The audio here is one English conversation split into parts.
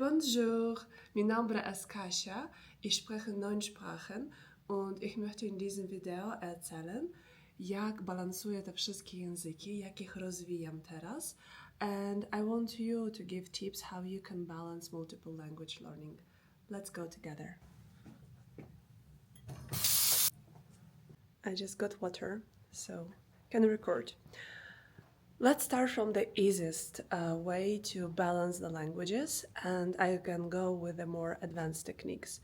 Bonjour, mein Name ist Kasia, ich spreche 9 Sprachen und ich möchte in diesem Video erzählen, jak balansuję te wszystkie języki, jak ich rozwijam teraz. And I want you to give tips how you can balance multiple language learning. Let's go together. I just got water, so can record. Let's start from the easiest way to balance the languages, and I can go with the more advanced techniques.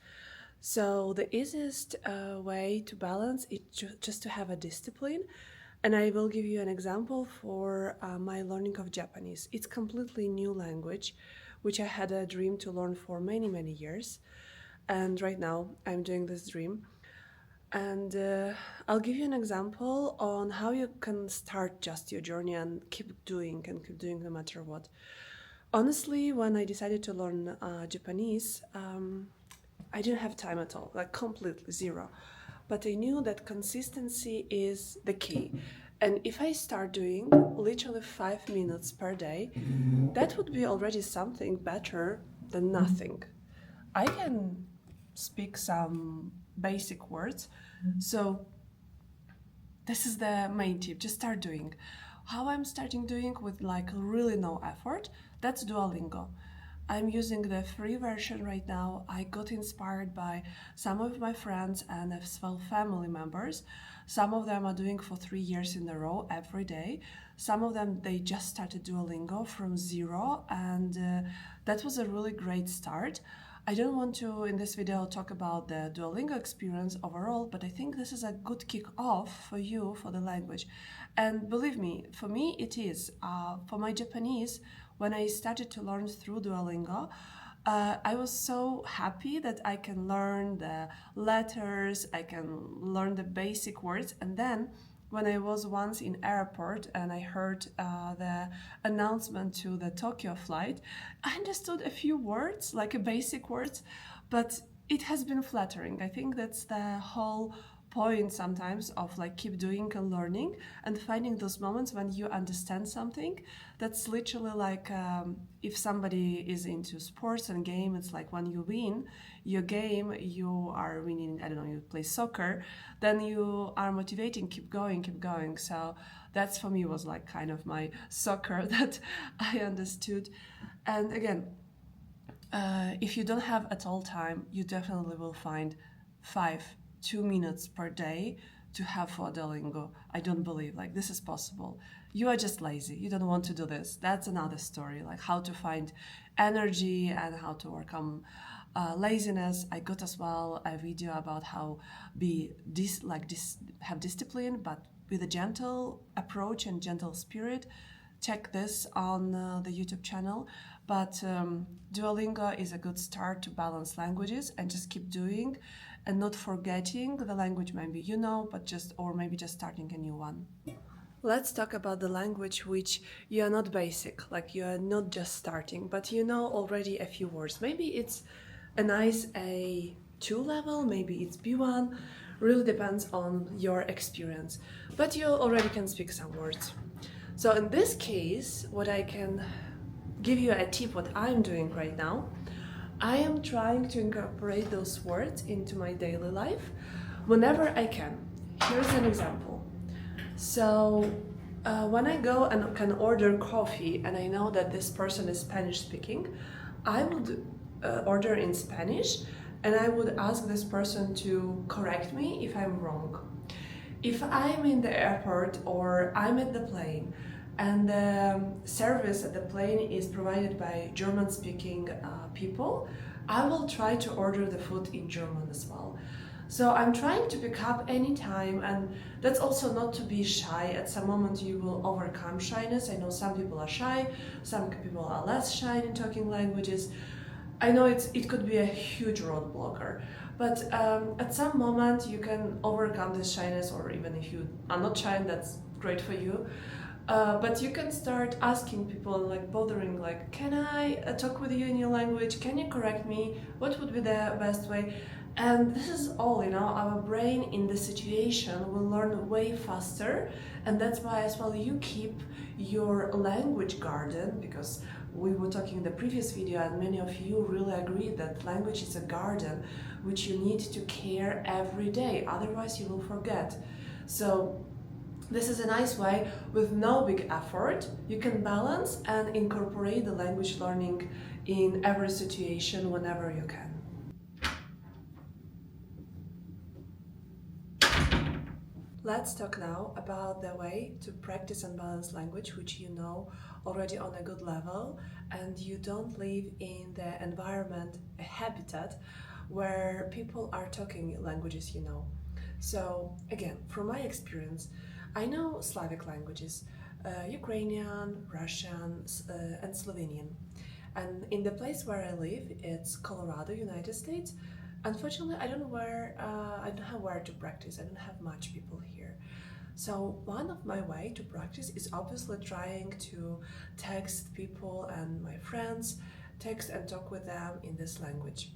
So the easiest way to balance is just to have a discipline, and I will give you an example for my learning of Japanese. It's completely new language, which I had a dream to learn for many years, and right now I'm doing this dream. And I'll give you an example on how you can start just your journey and keep doing no matter what. Honestly, when I decided to learn Japanese, I didn't have time at all, like completely zero. But I knew that consistency is the key. And if I start doing literally 5 minutes per day, that would be already something better than nothing. I can speak some basic words. So this is the main tip, just start doing. How I'm starting doing with like really no effort, that's Duolingo. I'm using the free version right now. I got inspired by some of my friends and as well family members. Some of them are doing for 3 years in a row every day. Some of them, they just started Duolingo from zero, and that was a really great start. I don't want to, in this video, talk about the Duolingo experience overall, but I think this is a good kick-off for you for the language. And believe me, for me it is. For my Japanese, when I started to learn through Duolingo, I was so happy that I can learn the letters, I can learn the basic words, and then when I was once in airport and I heard the announcement to the Tokyo flight, I understood a few words, like a basic words, but it has been flattering. I think that's the whole point sometimes of like keep doing and learning and finding those moments when you understand something. That's literally like if somebody is into sports and game, it's like when you win your game, you are winning, I don't know, you play soccer, then you are motivating, keep going. So that's for me was like kind of my soccer that I understood. And again, if you don't have at all time, you definitely will find 2 minutes per day to have for Duolingo. I don't believe like this is possible. You are just lazy. You don't want to do this. That's another story, like how to find energy and how to overcome laziness. I got as well a video about how have discipline, but with a gentle approach and gentle spirit. Check this on the YouTube channel. But Duolingo is a good start to balance languages and just keep doing and not forgetting the language maybe you know, but maybe just starting a new one. Let's talk about the language which you are not basic, like you are not just starting, but you know already a few words. Maybe it's a nice A2 level, maybe it's B1, really depends on your experience, but you already can speak some words. So in this case, what I can give you a tip, what I'm doing right now, I am trying to incorporate those words into my daily life whenever I can. Here's an example. So when I go and can order coffee and I know that this person is Spanish speaking, I would order in Spanish and I would ask this person to correct me if I'm wrong. If I'm in the airport or I'm at the plane and the service at the plane is provided by German-speaking people, I will try to order the food in German as well. So I'm trying to pick up any time, and that's also not to be shy. At some moment you will overcome shyness. I know some people are shy, some people are less shy in talking languages. I know it could be a huge roadblocker, but at some moment you can overcome this shyness, or even if you are not shy, that's great for you. But you can start asking people, like bothering, like, can I talk with you in your language? Can you correct me? What would be the best way? And this is all, our brain in the situation will learn way faster, and that's why as well you keep your language garden, because we were talking in the previous video and many of you really agree that language is a garden which you need to care every day, otherwise you will forget. So this is a nice way, with no big effort, you can balance and incorporate the language learning in every situation whenever you can. Let's talk now about the way to practice and balance language, which you know already on a good level, and you don't live in the environment, a habitat, where people are talking languages you know. So again, from my experience, I know Slavic languages, Ukrainian, Russian, and Slovenian. And in the place where I live, it's Colorado, United States. Unfortunately, I don't have where to practice. I don't have much people here. So one of my way to practice is obviously trying to text people and my friends, text and talk with them in this language.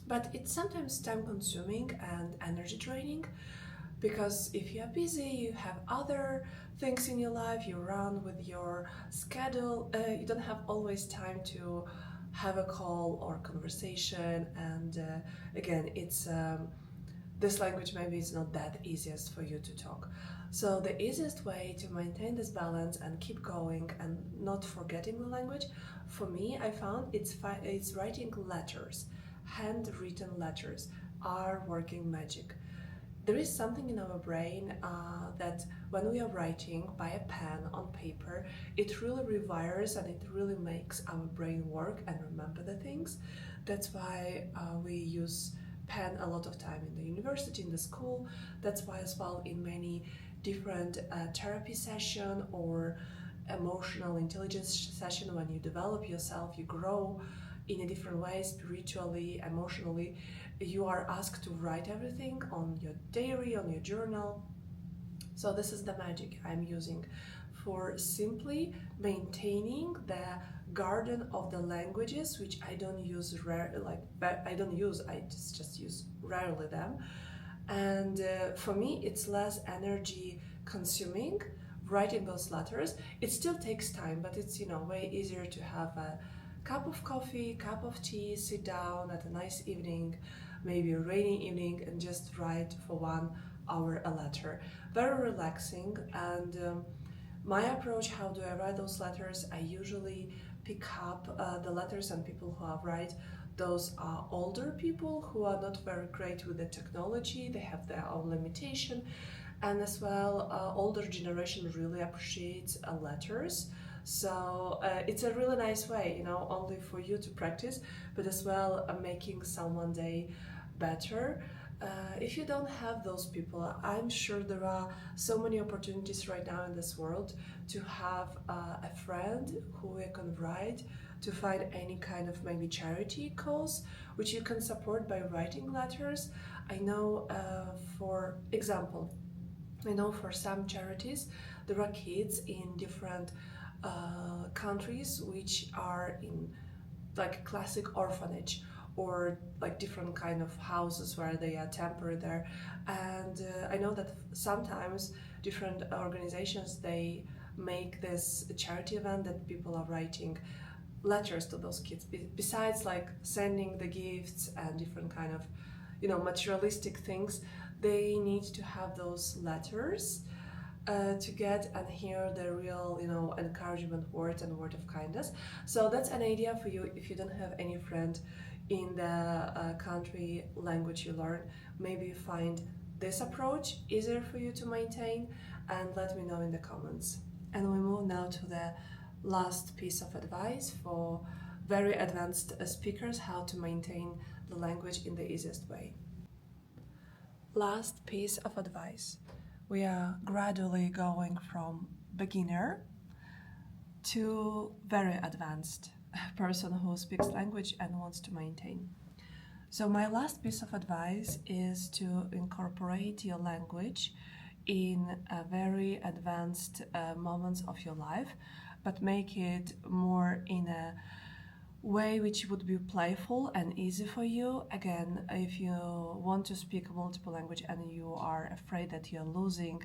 But it's sometimes time consuming and energy draining, because if you are busy, you have other things in your life, you run with your schedule, you don't have always time to have a call or conversation, and again, it's this language maybe is not that easiest for you to talk. So the easiest way to maintain this balance and keep going and not forgetting the language, for me, I found it's writing letters. Handwritten letters are working magic. There is something in our brain that when we are writing by a pen on paper, it really rewires and it really makes our brain work and remember the things. That's why we use pen a lot of time in the university, in the school. That's why as well in many different therapy session or emotional intelligence session, when you develop yourself, you grow in a different way, spiritually, emotionally, you are asked to write everything on your diary, on your journal. So this is the magic I'm using for simply maintaining the garden of the languages, which I don't use I just use rarely them. And for me, it's less energy consuming writing those letters. It still takes time, but it's way easier to have a cup of coffee, cup of tea, sit down at a nice evening, maybe a rainy evening, and just write for 1 hour a letter. Very relaxing. And my approach, how do I write those letters? I usually pick up the letters and people who have write. Those are older people who are not very great with the technology. They have their own limitation. And as well, older generation really appreciates letters. So it's a really nice way, only for you to practice, but as well making someone day better. If you don't have those people, I'm sure there are so many opportunities right now in this world to have a friend who you can write, to find any kind of maybe charity cause which you can support by writing letters. I know, for example, for some charities there are kids in different countries which are in like classic orphanage or like different kind of houses where they are temporary there, and I know that sometimes different organizations, they make this charity event that people are writing letters to those kids, besides like sending the gifts and different kind of materialistic things. They need to have those letters to get and hear the real encouragement words and word of kindness. So that's an idea for you if you don't have any friend in the country language you learn. Maybe you find this approach easier for you to maintain, and let me know in the comments. And we move now to the last piece of advice for very advanced speakers, how to maintain the language in the easiest way. Last piece of advice. We are gradually going from beginner to very advanced person who speaks language and wants to maintain. So my last piece of advice is to incorporate your language in a very advanced moments of your life, but make it more in a way which would be playful and easy for you. Again, if you want to speak multiple language and you are afraid that you're losing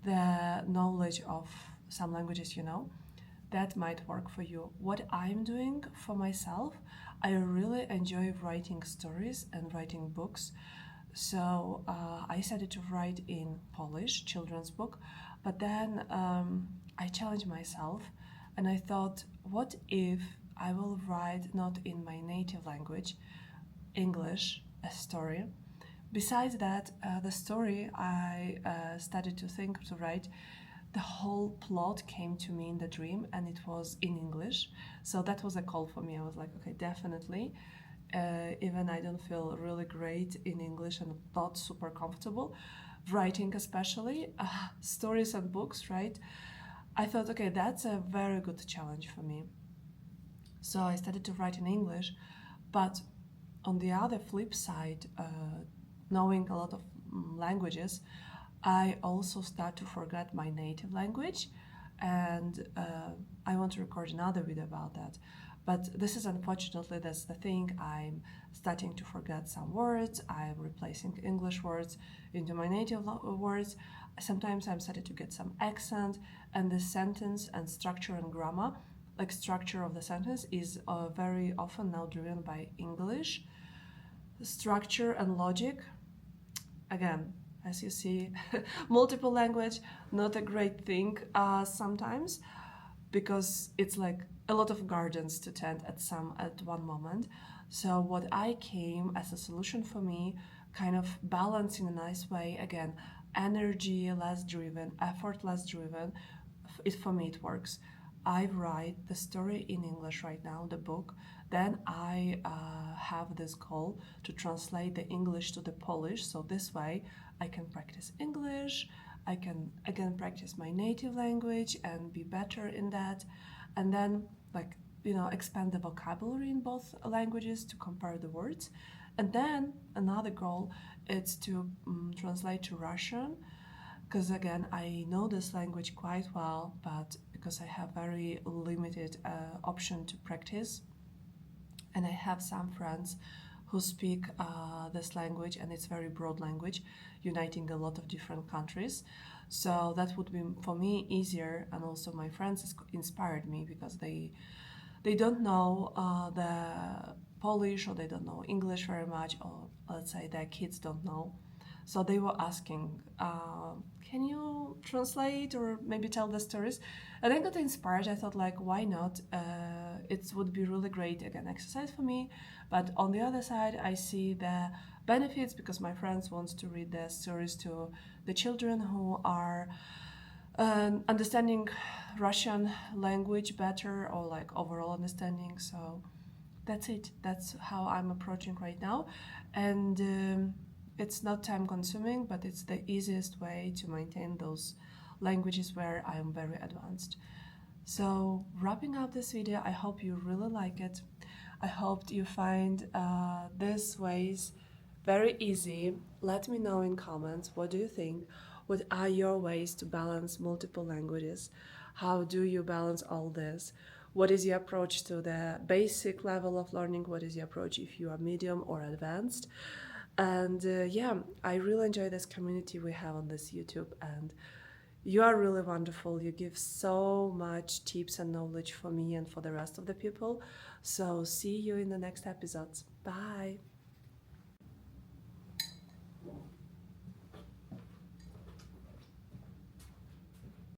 the knowledge of some languages, that might work for you. What I'm doing for myself, I really enjoy writing stories and writing books. So I started to write in Polish children's book, but then I challenged myself and I thought, what if I will write not in my native language, English, a story? Besides that, the story I started to think to write, the whole plot came to me in the dream and it was in English. So that was a call for me. I was like, okay, definitely. Even I don't feel really great in English and not super comfortable writing, especially stories and books, right? I thought, okay, that's a very good challenge for me. So I started to write in English, but on the other flip side, knowing a lot of languages, I also start to forget my native language, and I want to record another video about that. But this is unfortunately, that's the thing. I'm starting to forget some words. I'm replacing English words into my native words. Sometimes I'm starting to get some accent, and the sentence and structure and grammar, like structure of the sentence, is very often now driven by English. Structure and logic, again, as you see, multiple language, not a great thing sometimes, because it's like a lot of gardens to tend at one moment. So what I came as a solution for me, kind of balance in a nice way, again, energy less driven, effort less driven, for me it works. I write the story in English right now, the book. Then I have this goal to translate the English to the Polish. So this way I can practice English. I can again practice my native language and be better in that. And then expand the vocabulary in both languages to compare the words. And then another goal is to translate to Russian, because again I know this language quite well, but because I have very limited option to practice, and I have some friends who speak this language, and it's very broad language, uniting a lot of different countries. So that would be for me easier, and also my friends inspired me because they don't know the Polish, or they don't know English very much, or let's say their kids don't know. So they were asking, can you translate or maybe tell the stories? And I got inspired. I thought, like, why not? It would be really great, again, exercise for me. But on the other side, I see the benefits because my friends want to read the stories to the children who are understanding Russian language better, or like overall understanding. So that's it. That's how I'm approaching right now. And it's not time consuming, but it's the easiest way to maintain those languages where I am very advanced. So wrapping up this video, I hope you really like it. I hope you find these ways very easy. Let me know in comments, what do you think? What are your ways to balance multiple languages? How do you balance all this? What is your approach to the basic level of learning? What is your approach if you are medium or advanced? And yeah, I really enjoy this community we have on this YouTube, and you are really wonderful. You give so much tips and knowledge for me and for the rest of the people. So see you in the next episodes. Bye.